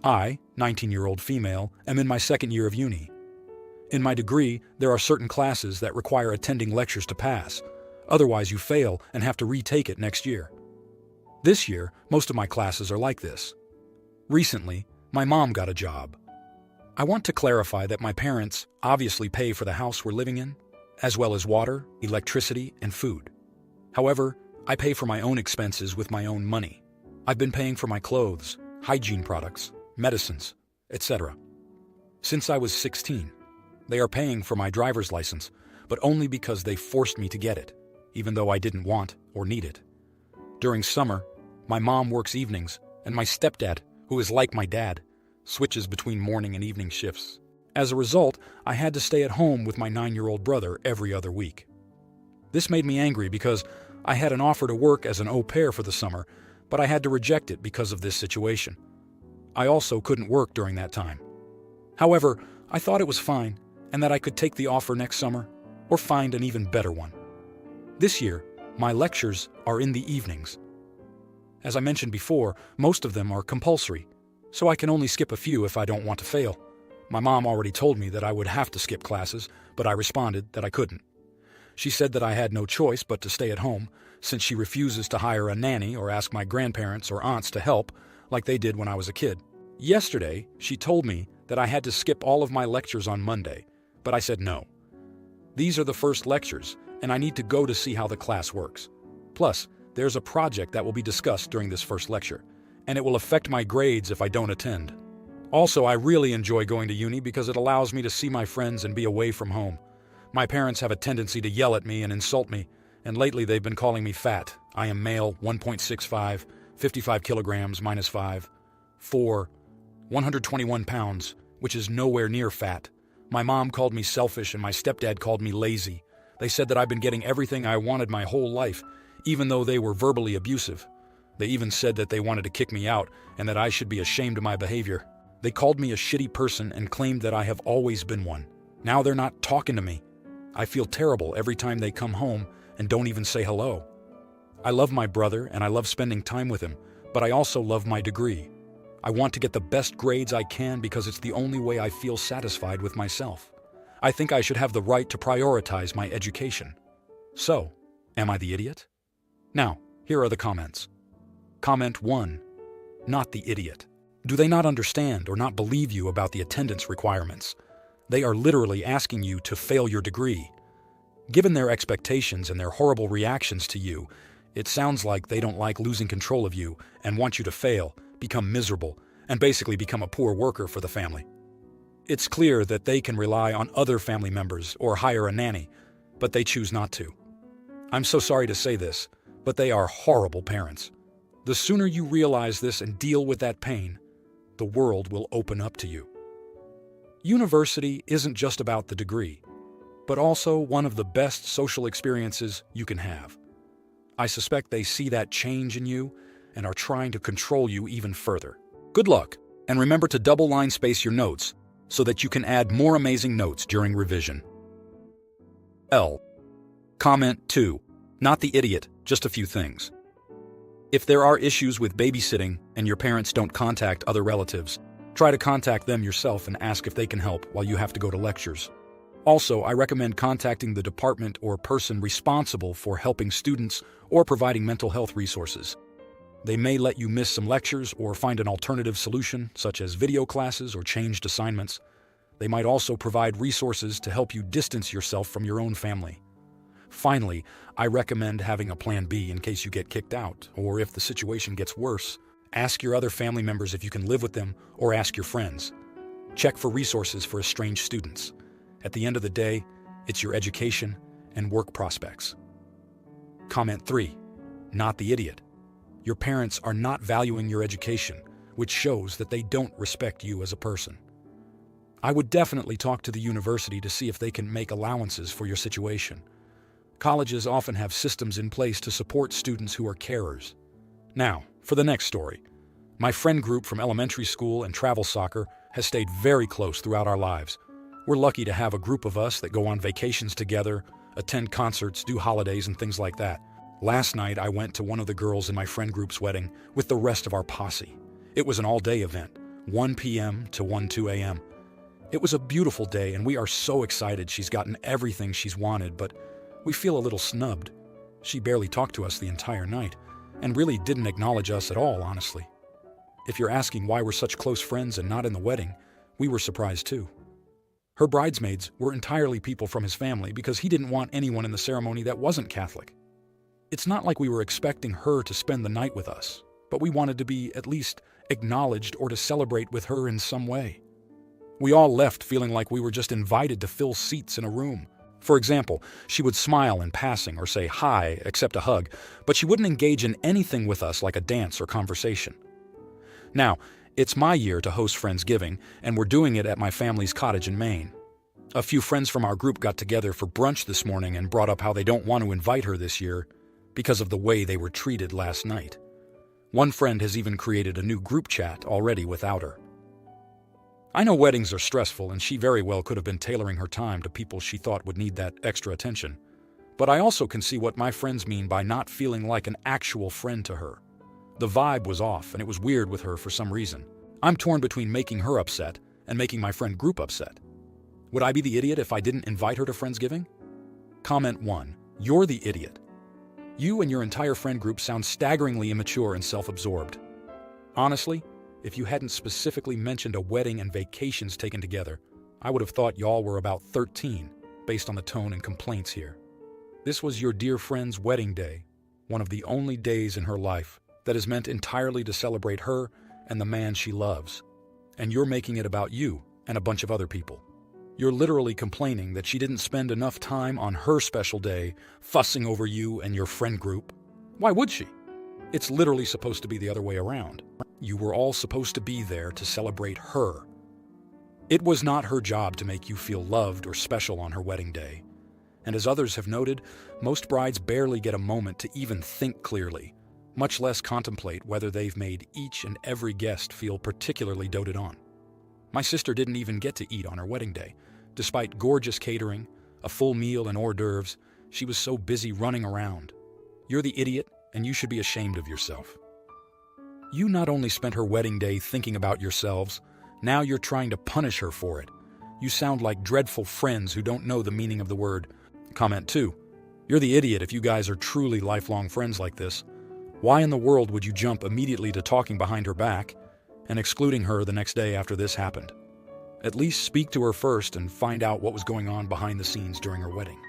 I, 19-year-old female, am in my second year of uni. In my degree, there are certain classes that require attending lectures to pass. Otherwise, you fail and have to retake it next year. This year, most of my classes are like this. Recently, my mom got a job. I want to clarify that my parents obviously pay for the house we're living in, as well as water, electricity, and food. However, I pay for my own expenses with my own money. I've been paying for my clothes, hygiene products, medicines, etc. Since I was 16. They are paying for my driver's license, but only because they forced me to get it, even though I didn't want or need it. During summer, my mom works evenings, and my stepdad, who is like my dad, switches between morning and evening shifts. As a result, I had to stay at home with my 9-year-old brother every other week. This made me angry because I had an offer to work as an au pair for the summer, but I had to reject it because of this situation. I also couldn't work during that time. However, I thought it was fine, and that I could take the offer next summer, or find an even better one. This year, my lectures are in the evenings. As I mentioned before, most of them are compulsory, so I can only skip a few if I don't want to fail. My mom already told me that I would have to skip classes, but I responded that I couldn't. She said that I had no choice but to stay at home, since she refuses to hire a nanny or ask my grandparents or aunts to help, like they did when I was a kid. Yesterday, she told me that I had to skip all of my lectures on Monday, but I said no. These are the first lectures, and I need to go to see how the class works. Plus, there's a project that will be discussed during this first lecture, and it will affect my grades if I don't attend. Also, I really enjoy going to uni because it allows me to see my friends and be away from home. My parents have a tendency to yell at me and insult me, and lately they've been calling me fat. I am male, 1.65, 55 kilograms minus 5, 4, 121 pounds, which is nowhere near fat. My mom called me selfish and my stepdad called me lazy. They said that I've been getting everything I wanted my whole life, even though they were verbally abusive. They even said that they wanted to kick me out and that I should be ashamed of my behavior. They called me a shitty person and claimed that I have always been one. Now they're not talking to me. I feel terrible every time they come home and don't even say hello. I love my brother and I love spending time with him, but I also love my degree. I want to get the best grades I can because it's the only way I feel satisfied with myself. I think I should have the right to prioritize my education. So, am I the idiot? Now, here are the comments. Comment 1. Not the idiot. Do they not understand or not believe you about the attendance requirements? They are literally asking you to fail your degree. Given their expectations and their horrible reactions to you, it sounds like they don't like losing control of you and want you to fail, become miserable, and basically become a poor worker for the family. It's clear that they can rely on other family members or hire a nanny, but they choose not to. I'm so sorry to say this, but they are horrible parents. The sooner you realize this and deal with that pain, the world will open up to you. University isn't just about the degree, but also one of the best social experiences you can have. I suspect they see that change in you and are trying to control you even further. Good luck, and remember to double line space your notes so that you can add more amazing notes during revision. L. Comment 2. Not the idiot, just a few things. If there are issues with babysitting and your parents don't contact other relatives, try to contact them yourself and ask if they can help while you have to go to lectures. Also, I recommend contacting the department or person responsible for helping students or providing mental health resources. They may let you miss some lectures or find an alternative solution, such as video classes or changed assignments. They might also provide resources to help you distance yourself from your own family. Finally, I recommend having a plan B in case you get kicked out, or if the situation gets worse. Ask your other family members if you can live with them, or ask your friends. Check for resources for estranged students. At the end of the day, it's your education and work prospects. Comment 3. Not the idiot. Your parents are not valuing your education, which shows that they don't respect you as a person. I would definitely talk to the university to see if they can make allowances for your situation. Colleges often have systems in place to support students who are carers. Now, for the next story. My friend group from elementary school and travel soccer has stayed very close throughout our lives. We're lucky to have a group of us that go on vacations together, attend concerts, do holidays, and things like that. Last night, I went to one of the girls in my friend group's wedding with the rest of our posse. It was an all-day event. 1 p.m. to 2 a.m. It was a beautiful day, and we are so excited she's gotten everything she's wanted, but we feel a little snubbed. She barely talked to us the entire night, and really didn't acknowledge us at all, honestly. If you're asking why we're such close friends and not in the wedding, we were surprised too. Her bridesmaids were entirely people from his family because he didn't want anyone in the ceremony that wasn't Catholic. It's not like we were expecting her to spend the night with us, but we wanted to be at least acknowledged or to celebrate with her in some way. We all left feeling like we were just invited to fill seats in a room. For example, she would smile in passing or say hi, accept a hug, but she wouldn't engage in anything with us like a dance or conversation. Now, it's my year to host Friendsgiving, and we're doing it at my family's cottage in Maine. A few friends from our group got together for brunch this morning and brought up how they don't want to invite her this year because of the way they were treated last night. One friend has even created a new group chat already without her. I know weddings are stressful, and she very well could have been tailoring her time to people she thought would need that extra attention. But I also can see what my friends mean by not feeling like an actual friend to her. The vibe was off, and it was weird with her for some reason. I'm torn between making her upset and making my friend group upset. Would I be the idiot if I didn't invite her to Friendsgiving? Comment 1. You're the idiot. You and your entire friend group sound staggeringly immature and self-absorbed. Honestly, if you hadn't specifically mentioned a wedding and vacations taken together, I would have thought y'all were about 13, based on the tone and complaints here. This was your dear friend's wedding day, one of the only days in her life that is meant entirely to celebrate her and the man she loves. And you're making it about you and a bunch of other people. You're literally complaining that she didn't spend enough time on her special day fussing over you and your friend group. Why would she? It's literally supposed to be the other way around. You were all supposed to be there to celebrate her. It was not her job to make you feel loved or special on her wedding day. And as others have noted, most brides barely get a moment to even think clearly, much less contemplate whether they've made each and every guest feel particularly doted on. My sister didn't even get to eat on her wedding day. Despite gorgeous catering, a full meal and hors d'oeuvres, she was so busy running around. You're the idiot, and you should be ashamed of yourself. You not only spent her wedding day thinking about yourselves, now you're trying to punish her for it. You sound like dreadful friends who don't know the meaning of the word. Comment 2. You're the idiot if you guys are truly lifelong friends like this. Why in the world would you jump immediately to talking behind her back and excluding her the next day after this happened? At least speak to her first and find out what was going on behind the scenes during her wedding.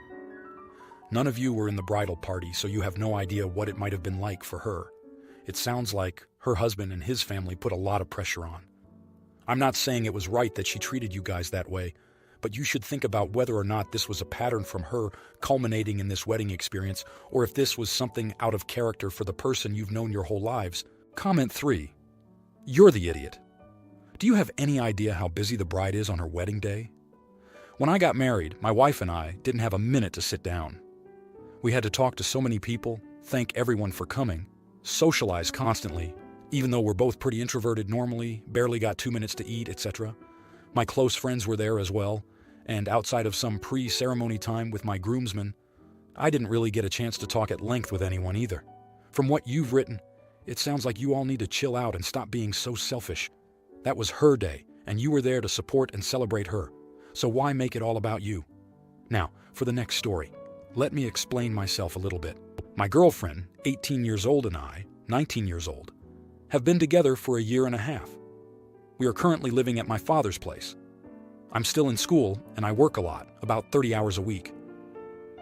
None of you were in the bridal party, so you have no idea what it might have been like for her. It sounds like her husband and his family put a lot of pressure on. I'm not saying it was right that she treated you guys that way, but you should think about whether or not this was a pattern from her culminating in this wedding experience, or if this was something out of character for the person you've known your whole lives. Comment 3. You're the idiot. Do you have any idea how busy the bride is on her wedding day? When I got married, my wife and I didn't have a minute to sit down. We had to talk to so many people, thank everyone for coming, socialize constantly, even though we're both pretty introverted normally, barely got 2 minutes to eat, etc. My close friends were there as well, and outside of some pre-ceremony time with my groomsmen, I didn't really get a chance to talk at length with anyone either. From what you've written, it sounds like you all need to chill out and stop being so selfish. That was her day, and you were there to support and celebrate her. So why make it all about you? Now, for the next story, let me explain myself a little bit. My girlfriend, 18 years old, and I, 19 years old, have been together for a year and a half. We are currently living at my father's place. I'm still in school, and I work a lot, about 30 hours a week.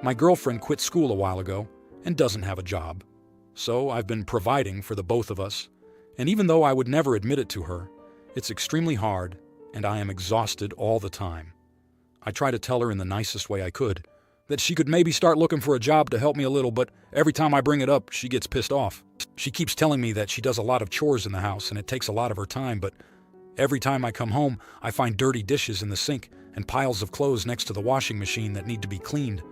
My girlfriend quit school a while ago and doesn't have a job. So I've been providing for the both of us, and even though I would never admit it to her, it's extremely hard, and I am exhausted all the time. I try to tell her in the nicest way I could that she could maybe start looking for a job to help me a little, but every time I bring it up, she gets pissed off. She keeps telling me that she does a lot of chores in the house and it takes a lot of her time, but every time I come home, I find dirty dishes in the sink and piles of clothes next to the washing machine that need to be cleaned,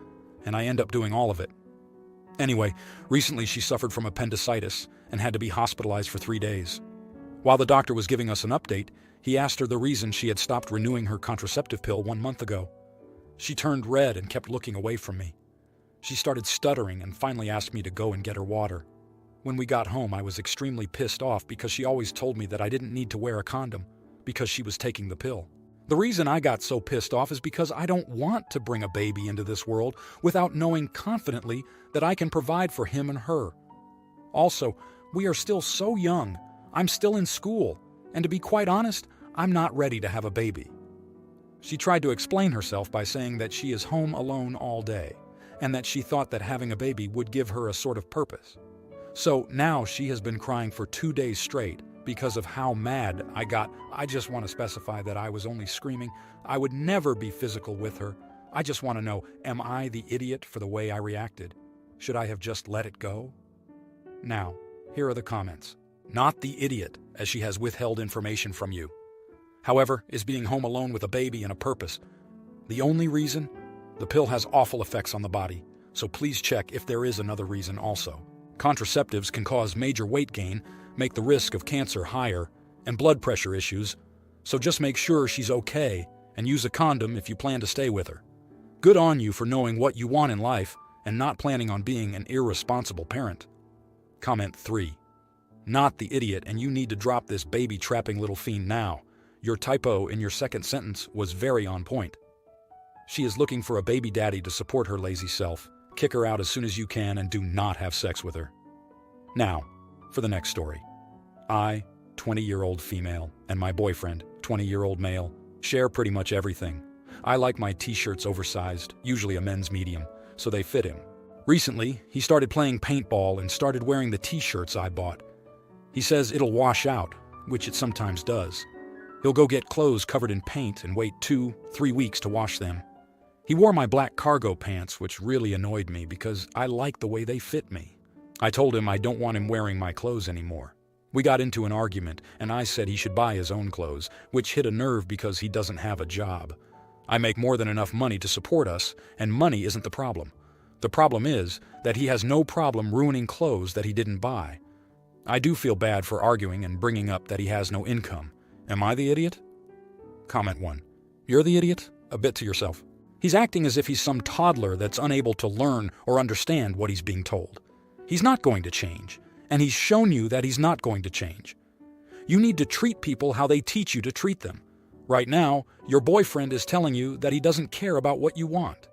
and I end up doing all of it. Anyway, recently she suffered from appendicitis and had to be hospitalized for 3 days. While the doctor was giving us an update, he asked her the reason she had stopped renewing her contraceptive pill 1 month ago. She turned red and kept looking away from me. She started stuttering and finally asked me to go and get her water. When we got home, I was extremely pissed off because she always told me that I didn't need to wear a condom, because she was taking the pill. The reason I got so pissed off is because I don't want to bring a baby into this world without knowing confidently that I can provide for him and her. Also, we are still so young. I'm still in school, and to be quite honest, I'm not ready to have a baby. She tried to explain herself by saying that she is home alone all day, and that she thought that having a baby would give her a sort of purpose. So now she has been crying for 2 days straight because of how mad I got. I just want to specify that I was only screaming. I would never be physical with her. I just want to know, am I the idiot for the way I reacted? Should I have just let it go? Now, here are the comments. Not the idiot, as she has withheld information from you. However, is being home alone with a baby and a purpose. The only reason? The pill has awful effects on the body, so please check if there is another reason also. Contraceptives can cause major weight gain, make the risk of cancer higher, and blood pressure issues, so just make sure she's okay and use a condom if you plan to stay with her. Good on you for knowing what you want in life and not planning on being an irresponsible parent. Comment 3. Not the idiot, and you need to drop this baby-trapping little fiend now. Your typo in your second sentence was very on point. She is looking for a baby daddy to support her lazy self. Kick her out as soon as you can and do not have sex with her. Now, for the next story. I, 20-year-old female, and my boyfriend, 20-year-old male, share pretty much everything. I like my t-shirts oversized, usually a men's medium, so they fit him. Recently, he started playing paintball and started wearing the t-shirts I bought. He says it'll wash out, which it sometimes does. He'll go get clothes covered in paint and wait 2-3 weeks to wash them. He wore my black cargo pants, which really annoyed me because I like the way they fit me. I told him I don't want him wearing my clothes anymore. We got into an argument, and I said he should buy his own clothes, which hit a nerve because he doesn't have a job. I make more than enough money to support us, and money isn't the problem. The problem is that he has no problem ruining clothes that he didn't buy. I do feel bad for arguing and bringing up that he has no income. Am I the idiot? Comment 1. You're the idiot? A bit to yourself. He's acting as if he's some toddler that's unable to learn or understand what he's being told. He's not going to change, and he's shown you that he's not going to change. You need to treat people how they teach you to treat them. Right now, your boyfriend is telling you that he doesn't care about what you want.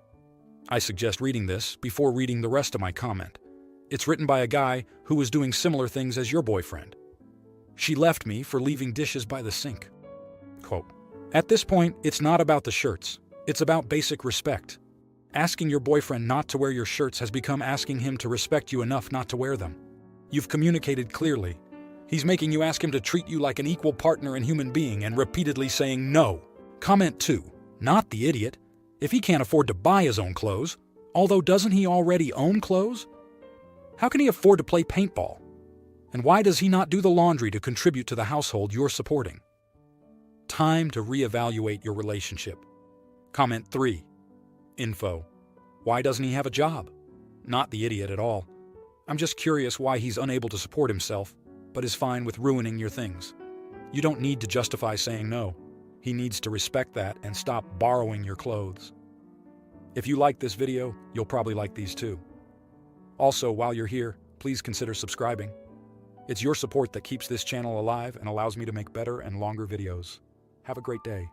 I suggest reading this before reading the rest of my comment. It's written by a guy who was doing similar things as your boyfriend. She left me for leaving dishes by the sink. Quote, at this point, it's not about the shirts. It's about basic respect. Asking your boyfriend not to wear your shirts has become asking him to respect you enough not to wear them. You've communicated clearly. He's making you ask him to treat you like an equal partner and human being and repeatedly saying no. Comment 2. Not the idiot. If he can't afford to buy his own clothes, although doesn't he already own clothes? How can he afford to play paintball? And why does he not do the laundry to contribute to the household you're supporting? Time to reevaluate your relationship. Comment 3. Info. Why doesn't he have a job? Not the idiot at all. I'm just curious why he's unable to support himself, but is fine with ruining your things. You don't need to justify saying no. He needs to respect that and stop borrowing your clothes. If you like this video, you'll probably like these too. Also, while you're here, please consider subscribing. It's your support that keeps this channel alive and allows me to make better and longer videos. Have a great day.